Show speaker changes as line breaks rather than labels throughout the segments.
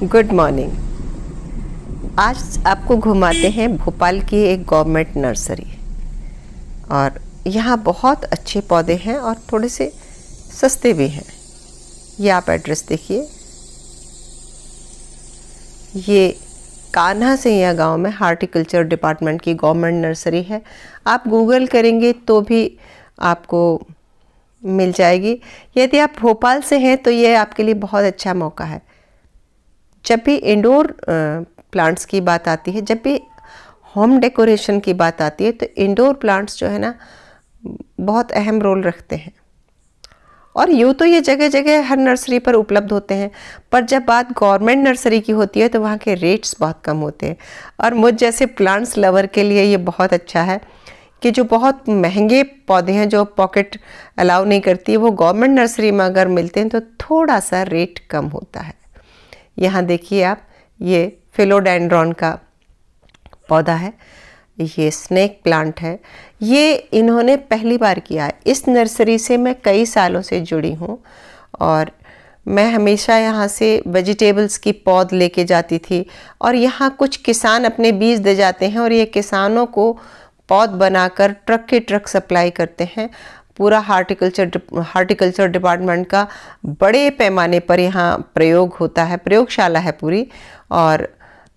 Good morning. आज आपको घुमाते हैं भोपाल की एक गवर्नमेंट नर्सरी। और यहाँ बहुत अच्छे पौधे हैं और थोड़े से सस्ते भी हैं। ये आप एड्रेस देखिए, ये कान्हा सिंहिया गांव में हार्टिकल्चर डिपार्टमेंट की गवर्नमेंट नर्सरी है। आप गूगल करेंगे तो भी आपको मिल जाएगी। यदि आप भोपाल से हैं तो ये आपके लिए बहुत अच्छा मौका है। जब भी इंडोर प्लांट्स की बात आती है, जब भी होम डेकोरेशन की बात आती है, तो इंडोर प्लांट्स जो है ना बहुत अहम रोल रखते हैं। और यूँ तो ये जगह जगह हर नर्सरी पर उपलब्ध होते हैं, पर जब बात गवर्नमेंट नर्सरी की होती है तो वहाँ के रेट्स बहुत कम होते हैं। और मुझ जैसे प्लांट्स लवर के लिए ये बहुत अच्छा है कि जो बहुत महंगे पौधे हैं, जो पॉकेट अलाउ नहीं करती है, वो गवर्नमेंट नर्सरी में अगर मिलते हैं तो थोड़ा सा रेट कम होता है। यहाँ देखिए आप, ये फिलोडेंड्रॉन का पौधा है, ये स्नेक प्लांट है। ये इन्होंने पहली बार किया है। इस नर्सरी से मैं कई सालों से जुड़ी हूँ और मैं हमेशा यहाँ से वेजिटेबल्स की पौध लेके जाती थी। और यहाँ कुछ किसान अपने बीज दे जाते हैं और ये किसानों को पौध बनाकर ट्रक के ट्रक सप्लाई करते हैं। पूरा हार्टिकल्चर डिपार्टमेंट का बड़े पैमाने पर यहाँ प्रयोग होता है, प्रयोगशाला है पूरी। और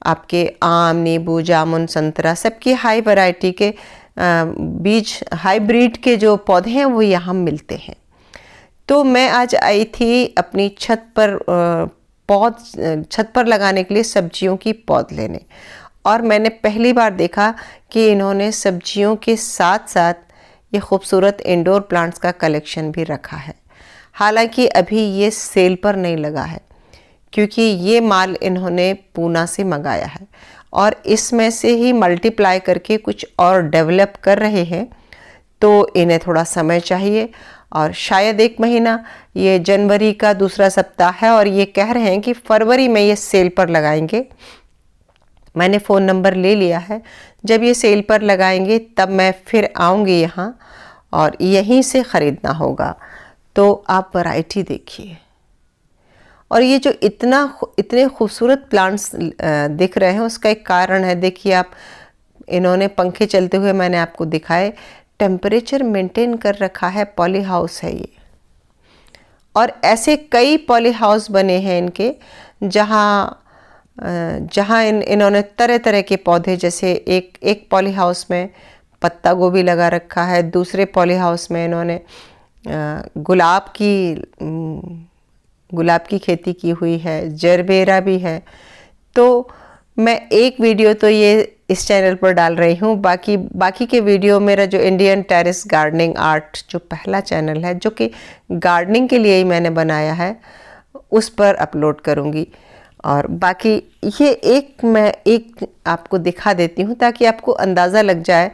आपके आम, नींबू, जामुन, संतरा सबकी हाई वैरायटी के बीज, हाइब्रिड के जो पौधे हैं वो यहाँ मिलते हैं। तो मैं आज आई थी अपनी छत पर लगाने के लिए सब्जियों की पौध लेने। और मैंने पहली बार देखा कि इन्होंने सब्जियों के साथ साथ ये खूबसूरत इंडोर प्लांट्स का कलेक्शन भी रखा है। हालांकि अभी ये सेल पर नहीं लगा है क्योंकि ये माल इन्होंने पूना से मंगाया है और इसमें से ही मल्टीप्लाई करके कुछ और डेवलप कर रहे हैं। तो इन्हें थोड़ा समय चाहिए और शायद 1 महीना, ये जनवरी का दूसरा सप्ताह है और ये कह रहे हैं कि फरवरी में ये सेल पर लगाएंगे। मैंने फ़ोन नंबर ले लिया है। जब ये सेल पर लगाएंगे तब मैं फिर आऊँगी यहाँ और यहीं से ख़रीदना होगा। तो आप वैरायटी देखिए। और ये जो इतने खूबसूरत प्लांट्स दिख रहे हैं उसका एक कारण है। देखिए आप, इन्होंने पंखे चलते हुए मैंने आपको दिखाए, टेम्परेचर मेंटेन कर रखा है। पॉली हाउस है ये। और ऐसे कई पॉली हाउस बने हैं इनके जहाँ इन्होंने तरह तरह के पौधे, जैसे एक पॉली हाउस में पत्ता गोभी लगा रखा है, दूसरे पॉली हाउस में इन्होंने गुलाब की खेती की हुई है, जरबेरा भी है। तो मैं एक वीडियो तो ये इस चैनल पर डाल रही हूँ, बाकी के वीडियो मेरा जो इंडियन टेरेस गार्डनिंग आर्ट जो पहला चैनल है, जो कि गार्डनिंग के लिए ही मैंने बनाया है, उस पर अपलोड करूँगी। और बाकी ये मैं एक आपको दिखा देती हूँ ताकि आपको अंदाज़ा लग जाए।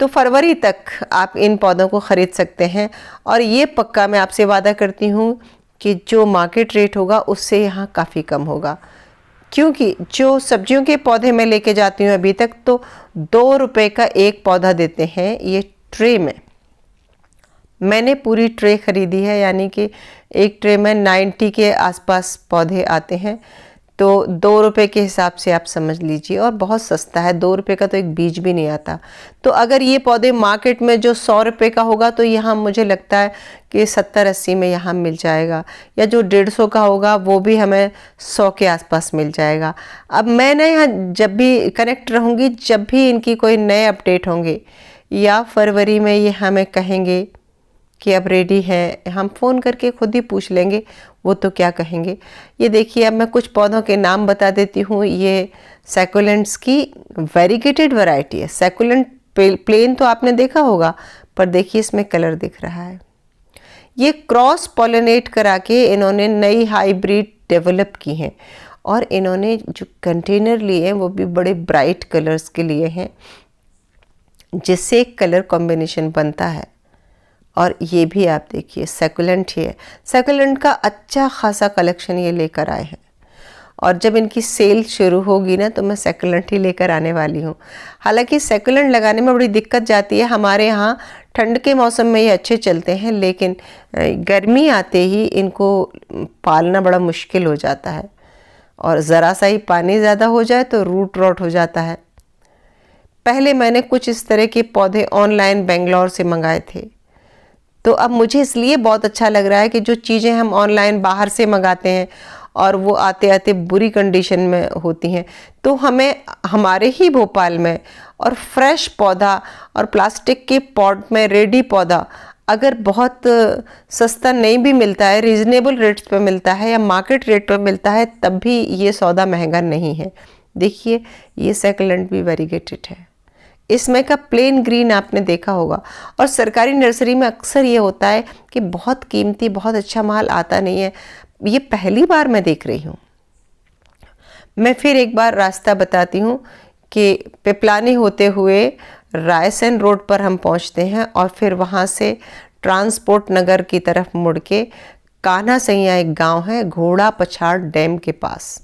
तो फरवरी तक आप इन पौधों को ख़रीद सकते हैं। और ये पक्का मैं आपसे वादा करती हूँ कि जो मार्केट रेट होगा उससे यहाँ काफ़ी कम होगा। क्योंकि जो सब्जियों के पौधे मैं लेके जाती हूँ अभी तक, तो 2 रुपये का एक पौधा देते हैं ये ट्रे में। मैंने पूरी ट्रे ख़रीदी है, यानी कि एक ट्रे में 90 के आसपास पौधे आते हैं। तो 2 रुपये के हिसाब से आप समझ लीजिए, और बहुत सस्ता है। 2 रुपये का तो एक बीज भी नहीं आता। तो अगर ये पौधे मार्केट में जो 100 रुपये का होगा तो यहाँ मुझे लगता है कि 70-80 में यहाँ मिल जाएगा, या जो 150 का होगा वो भी हमें 100 के आसपास मिल जाएगा। अब मैं ना यहाँ जब भी कनेक्ट रहूँगी, जब भी इनकी कोई नए अपडेट होंगे या फरवरी में ये हमें कहेंगे कि अब रेडी है, हम फ़ोन करके खुद ही पूछ लेंगे वो तो क्या कहेंगे। ये देखिए, अब मैं कुछ पौधों के नाम बता देती हूँ। ये सैकुलेंट्स की वेरीगेटेड वैरायटी है। सैकुलेंट प्लेन तो आपने देखा होगा, पर देखिए इसमें कलर दिख रहा है। ये क्रॉस पॉलिनेट करा के इन्होंने नई हाइब्रिड डेवलप की हैं। और इन्होंने जो कंटेनर लिए हैं वो भी बड़े ब्राइट कलर्स के लिए हैं, जिससे एक कलर कॉम्बिनेशन बनता है। और ये भी आप देखिए, सैकुलेंट ही है। सैकुलेंट का अच्छा खासा कलेक्शन ये लेकर आए हैं। और जब इनकी सेल शुरू होगी ना तो मैं सैकुलेंट ही लेकर आने वाली हूँ। हालांकि सैकुलेंट लगाने में बड़ी दिक्कत जाती है। हमारे यहाँ ठंड के मौसम में ये अच्छे चलते हैं, लेकिन गर्मी आते ही इनको पालना बड़ा मुश्किल हो जाता है। और ज़रा सा ही पानी ज़्यादा हो जाए तो रूट रॉट हो जाता है। पहले मैंने कुछ इस तरह के पौधे ऑनलाइन बेंगलोर से मंगाए थे, तो अब मुझे इसलिए बहुत अच्छा लग रहा है कि जो चीज़ें हम ऑनलाइन बाहर से मंगाते हैं और वो आते आते बुरी कंडीशन में होती हैं, तो हमें हमारे ही भोपाल में और फ्रेश पौधा और प्लास्टिक के पॉट में रेडी पौधा अगर बहुत सस्ता नहीं भी मिलता है, रीज़नेबल रेट्स पे मिलता है या मार्केट रेट पर मिलता है, तब भी ये सौदा महंगा नहीं है। देखिए ये सैकुलेंट भी वेरीगेटेड है, इसमें का प्लेन ग्रीन आपने देखा होगा। और सरकारी नर्सरी में अक्सर ये होता है कि बहुत कीमती बहुत अच्छा माल आता नहीं है, ये पहली बार मैं देख रही हूँ। मैं फिर एक बार रास्ता बताती हूँ कि पिपलानी होते हुए रायसेन रोड पर हम पहुँचते हैं और फिर वहाँ से ट्रांसपोर्ट नगर की तरफ मुड़ के कान्हा सैया एक गांव है घोड़ा पछाड़ डैम के पास,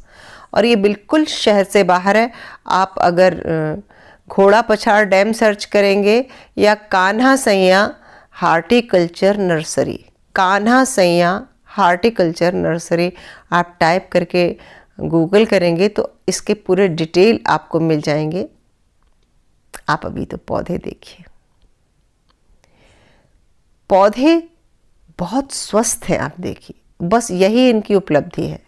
और ये बिल्कुल शहर से बाहर है। आप अगर घोड़ा पछाड़ डैम सर्च करेंगे या कान्हा सैया हार्टिकल्चर नर्सरी, कान्हा सैया हार्टिकल्चर नर्सरी आप टाइप करके गूगल करेंगे तो इसके पूरे डिटेल आपको मिल जाएंगे। आप अभी तो पौधे देखिए, पौधे बहुत स्वस्थ हैं, आप देखिए, बस यही इनकी उपलब्धि है।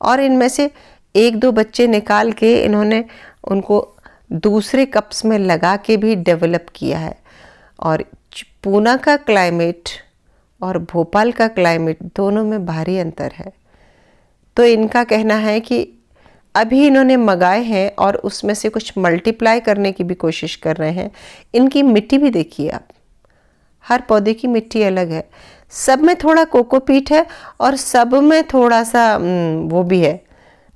और इनमें से एक दो बच्चे निकाल के इन्होंने उनको दूसरे कप्स में लगा के भी डेवलप किया है। और पूना का क्लाइमेट और भोपाल का क्लाइमेट दोनों में भारी अंतर है, तो इनका कहना है कि अभी इन्होंने मंगाए हैं और उसमें से कुछ मल्टीप्लाई करने की भी कोशिश कर रहे हैं। इनकी मिट्टी भी देखिए आप, हर पौधे की मिट्टी अलग है, सब में थोड़ा कोकोपीट है और सब में थोड़ा सा वो भी है,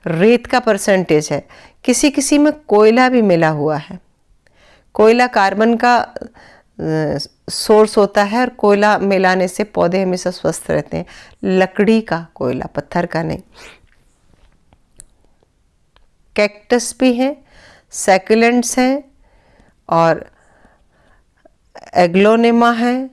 रेत का परसेंटेज है, किसी किसी में कोयला भी मिला हुआ है। कोयला कार्बन का सोर्स होता है और कोयला मिलाने से पौधे हमेशा स्वस्थ रहते हैं। लकड़ी का कोयला, पत्थर का नहीं। कैक्टस भी हैं, सैकुलेंट्स हैं और एग्लोनेमा है,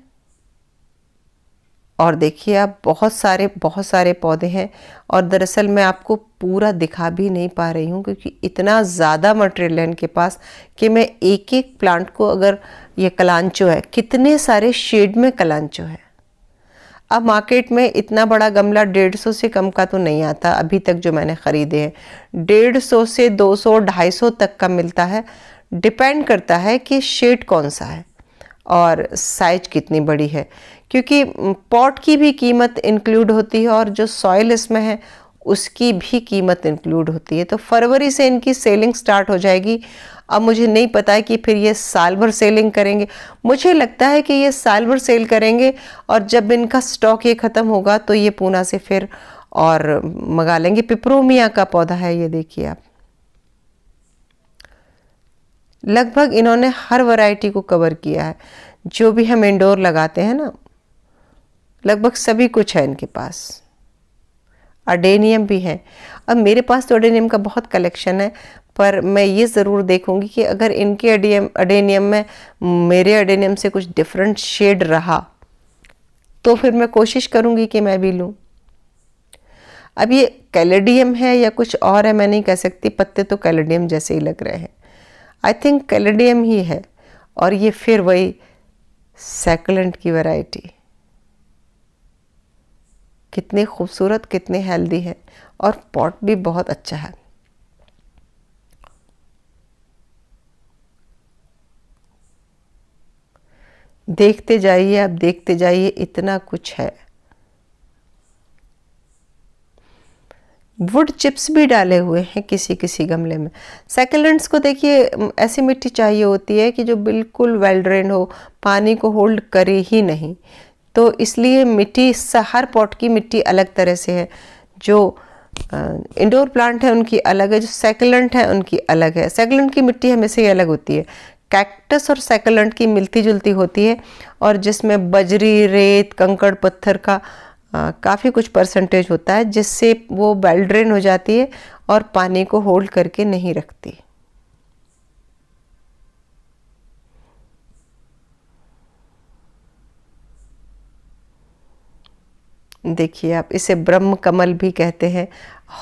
और देखिए आप बहुत सारे पौधे हैं। और दरअसल मैं आपको पूरा दिखा भी नहीं पा रही हूँ क्योंकि इतना ज़्यादा मटेरियल है इनके पास कि मैं एक एक प्लांट को, अगर ये कलांचो है, कितने सारे शेड में कलांचो है। अब मार्केट में इतना बड़ा गमला 150 से कम का तो नहीं आता अभी तक जो मैंने ख़रीदे हैं। 150 से 200 250 तक का मिलता है, डिपेंड करता है कि शेड कौन सा है और साइज कितनी बड़ी है, क्योंकि पॉट की भी कीमत इंक्लूड होती है और जो सॉइल इसमें है उसकी भी कीमत इंक्लूड होती है। तो फरवरी से इनकी सेलिंग स्टार्ट हो जाएगी। अब मुझे नहीं पता है कि फिर ये साल भर सेलिंग करेंगे, मुझे लगता है कि ये साल भर सेल करेंगे और जब इनका स्टॉक ये ख़त्म होगा तो ये पूना से फिर और मंगा लेंगे। पिपरोमिया का पौधा है, ये देखिए आप, लगभग इन्होंने हर वैरायटी को कवर किया है जो भी हम इंडोर लगाते हैं ना, लगभग सभी कुछ है इनके पास। अडेनियम भी है। अब मेरे पास तो अडेनियम का बहुत कलेक्शन है, पर मैं ये ज़रूर देखूंगी कि अगर इनके अडेनियम में मेरे अडेनियम से कुछ डिफरेंट शेड रहा तो फिर मैं कोशिश करूंगी कि मैं भी लूँ। अब ये कैलेडियम है या कुछ और है मैं नहीं कह सकती, पत्ते तो कैलेडियम जैसे ही लग रहे हैं। आई थिंक कैलेडियम ही है। और ये फिर वही सैकुलेंट की वैरायटी, कितने खूबसूरत, कितने हेल्दी है और पॉट भी बहुत अच्छा है। देखते जाइए, आप देखते जाइए, इतना कुछ है। वुड चिप्स भी डाले हुए हैं किसी किसी गमले में। सैकुलेंट्स को देखिए ऐसी मिट्टी चाहिए होती है कि जो बिल्कुल वेल ड्रेन हो, पानी को होल्ड करे ही नहीं, तो इसलिए मिट्टी, हर पॉट की मिट्टी अलग तरह से है। जो इंडोर प्लांट है उनकी अलग है, जो सैकुलेंट है उनकी अलग है। सैकुलेंट की मिट्टी हमेशा ही अलग होती है, कैक्टस और सैकुलेंट की मिलती जुलती होती है, और जिसमें बजरी, रेत, कंकड़ पत्थर का काफ़ी कुछ परसेंटेज होता है, जिससे वो वेल ड्रेन हो जाती है और पानी को होल्ड करके नहीं रखती। देखिए आप, इसे ब्रह्म कमल भी कहते हैं।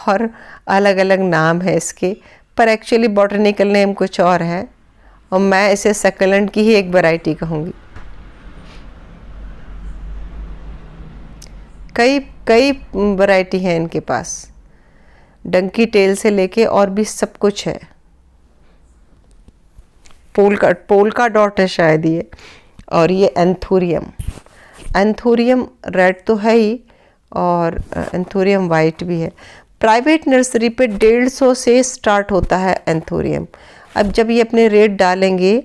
और अलग अलग नाम है इसके, पर एक्चुअली बॉटनिकल नेम कुछ और है और मैं इसे सक्लेंट की ही एक वैरायटी कहूँगी। कई कई वैरायटी हैं इनके पास, डंकी टेल से लेके और भी सब कुछ है। पोलका डॉट है शायद ये, और ये एंथोरियम रेड तो है ही और एंथोरियम वाइट भी है। प्राइवेट नर्सरी पे 150 से स्टार्ट होता है एंथोरियम। अब जब ये अपने रेट डालेंगे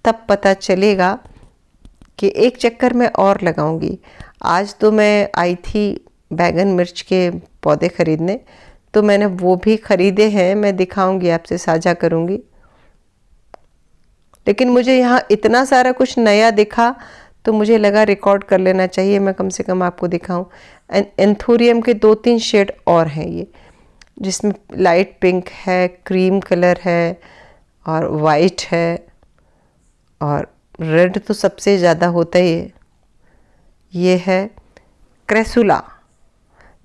तब पता चलेगा कि एक चक्कर मैं और लगाऊंगी। आज तो मैं आई थी बैगन मिर्च के पौधे ख़रीदने, तो मैंने वो भी ख़रीदे हैं, मैं दिखाऊंगी, आपसे साझा करूंगी। लेकिन मुझे यहाँ इतना सारा कुछ नया दिखा तो मुझे लगा रिकॉर्ड कर लेना चाहिए, मैं कम से कम आपको दिखाऊं। एंथोरियम के 2-3 शेड और हैं ये, जिसमें लाइट पिंक है, क्रीम कलर है और वाइट है, और रेड तो सबसे ज़्यादा होता ही है। ये है क्रेसुला,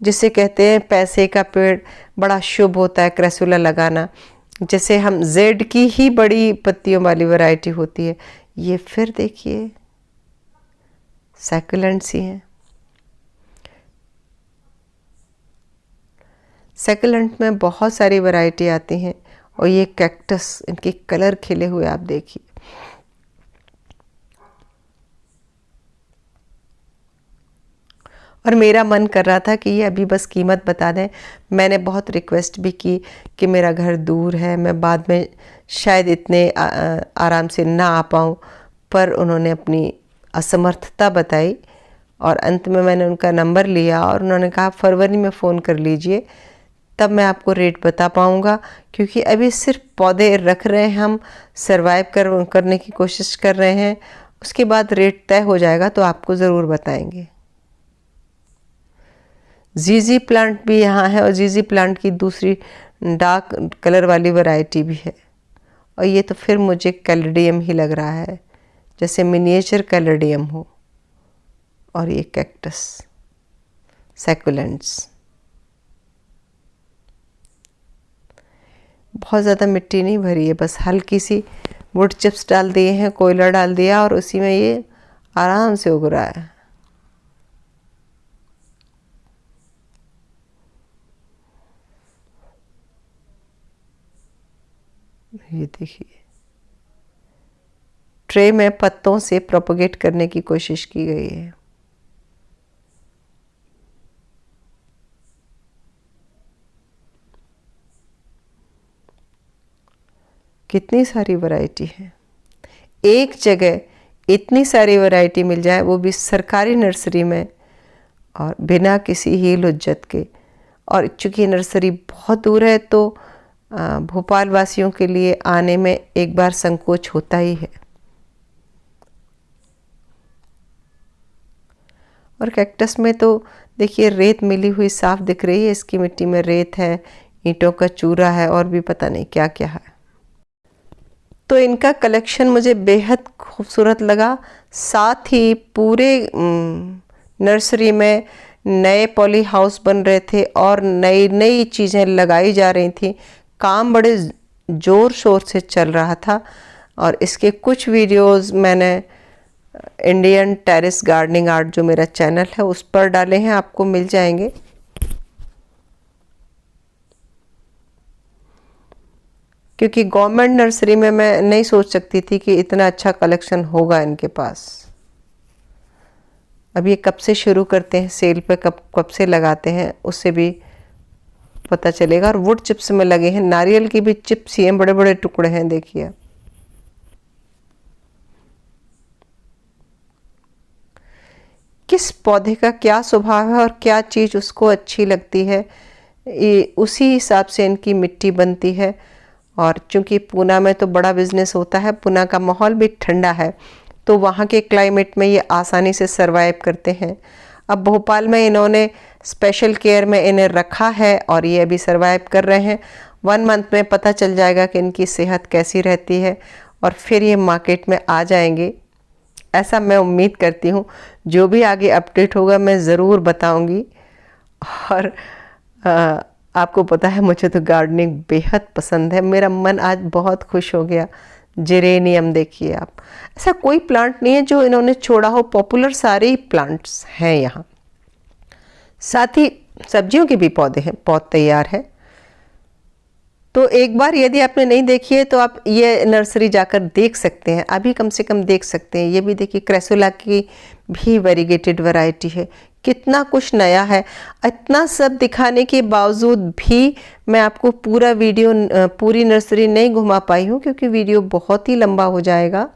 जिसे कहते हैं पैसे का पेड़, बड़ा शुभ होता है क्रेसुला लगाना। जैसे हम जेड की ही बड़ी पत्तियों वाली वैरायटी होती है। ये फिर देखिए सैकुलेंट्स ही हैं। सैकुलेंट में बहुत सारी वैरायटी आती हैं, और ये कैक्टस, इनके कलर खिले हुए आप देखिए। और मेरा मन कर रहा था कि ये अभी बस कीमत बता दें। मैंने बहुत रिक्वेस्ट भी की कि मेरा घर दूर है, मैं बाद में शायद इतने आराम से ना आ पाऊँ, पर उन्होंने अपनी असमर्थता बताई और अंत में मैंने उनका नंबर लिया और उन्होंने कहा फरवरी में फ़ोन कर लीजिए, तब मैं आपको रेट बता पाऊँगा, क्योंकि अभी सिर्फ पौधे रख रहे हैं, हम सर्वाइव करने की कोशिश कर रहे हैं। उसके बाद रेट तय हो जाएगा तो आपको ज़रूर बताएंगे। जीजी प्लांट भी यहाँ है, और जीजी प्लांट की दूसरी डार्क कलर वाली वैरायटी भी है। और ये तो फिर मुझे कैलेडियम ही लग रहा है, जैसे मिनिएचर कैलेडियम हो। और ये कैक्टस, सैकुलेंट्स। बहुत ज़्यादा मिट्टी नहीं भरी है, बस हल्की सी वुड चिप्स डाल दिए हैं, कोयला डाल दिया, और उसी में ये आराम से उग रहा है। ये देखिए, ट्रे में पत्तों से प्रोपोगेट करने की कोशिश की गई है। कितनी सारी वैरायटी है, एक जगह इतनी सारी वैरायटी मिल जाए, वो भी सरकारी नर्सरी में और बिना किसी हील हुज्जत के। और चूँकि नर्सरी बहुत दूर है तो भोपाल वासियों के लिए आने में एक बार संकोच होता ही है। और कैक्टस में तो देखिए रेत मिली हुई साफ दिख रही है, इसकी मिट्टी में रेत है, ईंटों का चूरा है, और भी पता नहीं क्या क्या है। तो इनका कलेक्शन मुझे बेहद खूबसूरत लगा। साथ ही पूरे नर्सरी में नए पॉली हाउस बन रहे थे और नई नई चीज़ें लगाई जा रही थी। काम बड़े ज़ोर शोर से चल रहा था, और इसके कुछ वीडियोस मैंने इंडियन टेरेस गार्डनिंग आर्ट जो मेरा चैनल है उस पर डाले हैं, आपको मिल जाएंगे। क्योंकि गवर्नमेंट नर्सरी में मैं नहीं सोच सकती थी कि इतना अच्छा कलेक्शन होगा इनके पास। अब ये कब से शुरू करते हैं सेल पे, कब से लगाते हैं, उससे भी पता चलेगा। और वुड चिप्स में लगे हैं, नारियल की भी चिप्स ही हैं, बड़े बड़े टुकड़े हैं, देखिए। किस पौधे का क्या स्वभाव है और क्या चीज़ उसको अच्छी लगती है, उसी हिसाब से इनकी मिट्टी बनती है। और चूंकि पूना में तो बड़ा बिजनेस होता है, पूना का माहौल भी ठंडा है, तो वहाँ के क्लाइमेट में ये आसानी से सरवाइव करते हैं। अब भोपाल में इन्होंने स्पेशल केयर में इन्हें रखा है और ये अभी सरवाइव कर रहे हैं। 1 मंथ में पता चल जाएगा कि इनकी सेहत कैसी रहती है, और फिर ये मार्केट में आ जाएंगे, ऐसा मैं उम्मीद करती हूँ। जो भी आगे अपडेट होगा मैं ज़रूर बताऊँगी। और आपको पता है मुझे तो गार्डनिंग बेहद पसंद है। मेरा मन आज बहुत खुश हो गया। जेरेनियम देखिए आप, ऐसा कोई प्लांट नहीं है जो इन्होंने छोड़ा हो, पॉपुलर सारे ही प्लांट्स हैं यहाँ। साथ ही सब्जियों के भी पौधे हैं, पौध तैयार है। तो एक बार यदि आपने नहीं देखी है तो आप ये नर्सरी जाकर देख सकते हैं, अभी कम से कम देख सकते हैं। ये भी देखिए क्रेसुला की भी वेरीगेटेड वैरायटी है। कितना कुछ नया है। इतना सब दिखाने के बावजूद भी मैं आपको पूरा वीडियो, पूरी नर्सरी नहीं घुमा पाई हूँ क्योंकि वीडियो बहुत ही लंबा हो जाएगा।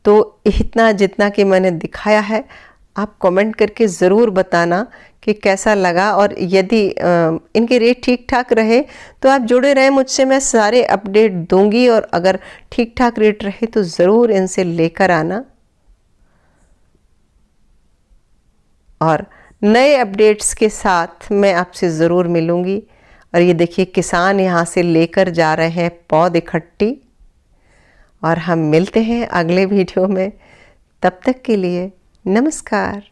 तो इतना जितना कि मैंने दिखाया है, आप कमेंट करके ज़रूर बताना कि कैसा लगा, और यदि इनके रेट ठीक ठाक रहे तो आप जुड़े रहें मुझसे, मैं सारे अपडेट दूंगी। और अगर ठीक ठाक रेट रहे तो ज़रूर इनसे लेकर आना। और नए अपडेट्स के साथ मैं आपसे ज़रूर मिलूँगी। और ये देखिए किसान यहाँ से लेकर जा रहे हैं पौध इकट्ठी। और हम मिलते हैं अगले वीडियो में। तब तक के लिए नमस्कार।